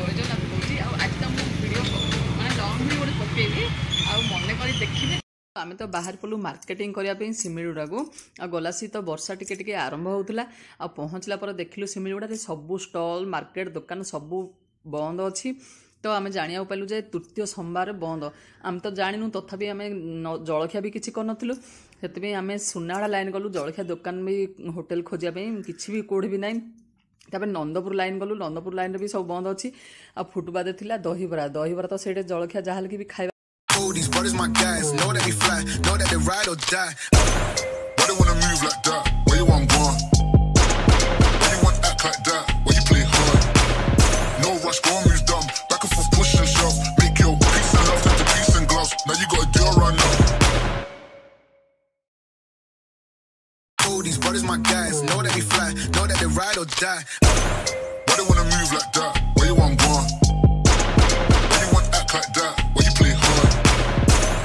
जय जगन्नाथ कौच आज तो मुझे भिड मैं लंग भिड गोटे पकेबी मन कर देखिए आम तो बाहर पलु मार्केटिंग करने सिमिलगुड़ा को गलासी तो वर्षा टिके आरंभ होता आ पहुँचला पर देखिलु सिमिलगुड़ा सबू स्टल मार्केट दुकान सबू बंद अच्छी तो आम जाना पालु जे तृतीय सोमवार बंद आम तो जानू तथापि आम जलखिया भी किसी करूँ से आम सुनाड़ा लाइन गलु जलखिया दुकान भी होटेल खोजापी किसी भी कौड़ भी नाई तापर नंदपुर लाइन गलु नंदपुर लाइन भी सब बंद अच्छी आ फुटपाथ थिला दहीबरा तो से जलखिया जहाँ कि भी खाଇବା These brothers my guys, know that they fly, know that they ride or die. Why they wanna move like that? Where you want gone? Why you want act like that? Why you play hard? No rush, go and move dumb. Back and forth, push and shove. Make your peace and love turn to peace and gloves. Now you gotta do it right now. These brothers my guys, know that they fly, know that they ride or die. Why they wanna move like that? Where you want gone? Why you want act like that? Why you play hard?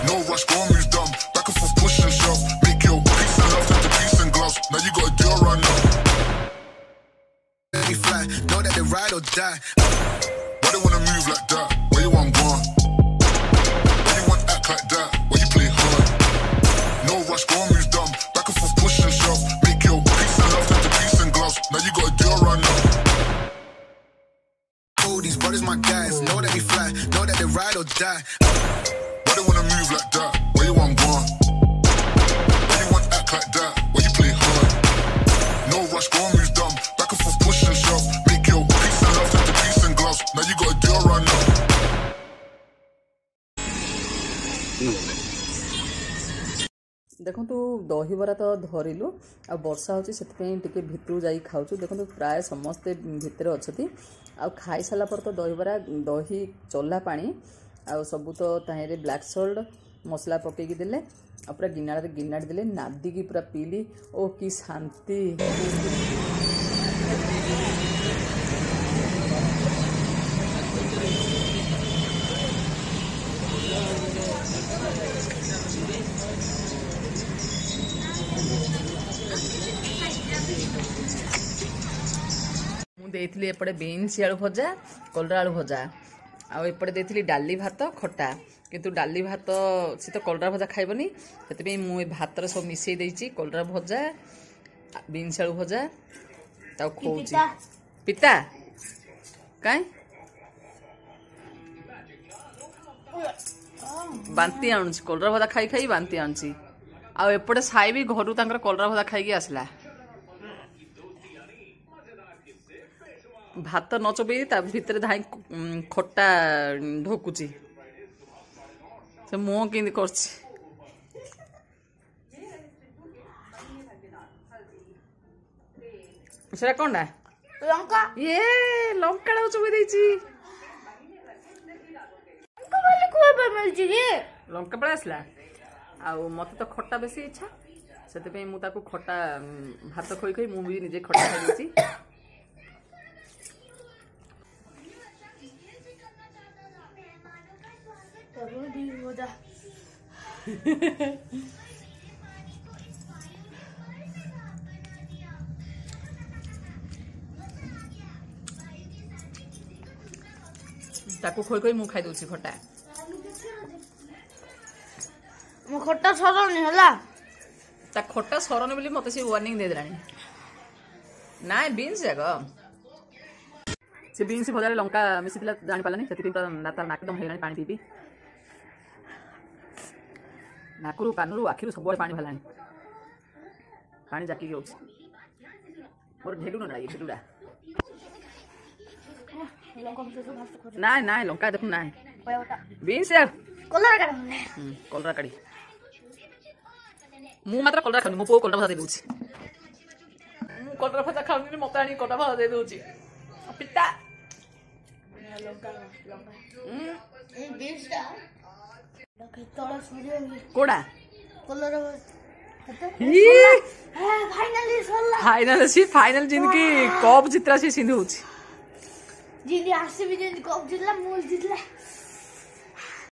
No rush, go and move dumb. Back and forth, push and shove. Make your peace and love turn to peace and gloves. Now you gotta do it right now. They fly, know that they ride or die. Why they wanna move like that? Where you want gone? Why you want act like that? Why you play hard? No rush, go and move dumb. Back and forth, push and shove. Make your peace and love turn to peace and gloves. Now you gotta do it right now. These brothers my guys, know that they fly, know that they ride or die. Why they wanna move like that? Where you want gone? Why you want act like that? Why you play hard? No rush, go and move dumb. Back and forth, push and shove. Make your peace and love turn to peace and gloves. Now you gotta do it right now. देखो तो दहीबरा तो धरिलु आ वर्षा होची सेतपई टिके भितरु जाई खाउछु देखो तो प्राय समस्ते भितर अछती आ खाई साला पर तो दहीबरा दही चला पानी आ सबू तो ताहेरे ब्लैक सॉल्ट मसला पकेकी देले आ पूरा गिनाड़े देले नादी की पूरा पीली ओ की शांति मुझे एपटे बीन्स आलू भजा कलरा आलू भजा आउपटे डाली भात खटा किंतु डाली भात सी तो कलरा भजा खाइबनी से मुझे भातर सब मिसई देछि कलरा भजा बीन्स आलू भजा खोची पिता कहीं बांती आणुची कलरा भजा खाई खाई बांती आणुची आउपटे साई भी घर कलरा भजा खाई आसला भात न चबई भितर धाई खटा ढोकुची से मुह कि कर कौन लंका ये लंका चबई देछि लंका पड़े आसला आ मत तो खटा बेसी इच्छा से मुझे खटा भात खोई खोई मुझे निजे खटा खाई ताकू खोई खोई मु खाई दूची खटा मो खटा सरनी हला ता खटा सरनी बोली मते से वार्निंग दे देलानी नाय बीन्स जागो से बीन्स भजाले लंका मिसितला जानि पालानी सेति तो नाता नाकदम हेलानी पानी पीपी नाकुरु कानुरु आखिरु सब पानी भलानी पानी जाकी के होछि मोर ढेलु न लागी ढेलुडा ना ना लंका देखु ना बीन्स यार कलरा काड़ी मु मात्र कलरा खानी मो पो कलरा भात दे दूछि मु कलरा भात खाउनी मते आनी कलरा भात दे दूछि पिता कोड़ा फाइनल सी फाइनल जिनकी कप जितरा से सिंधु जिंदी आरसीबी जिंदी कप जितला मूल जितला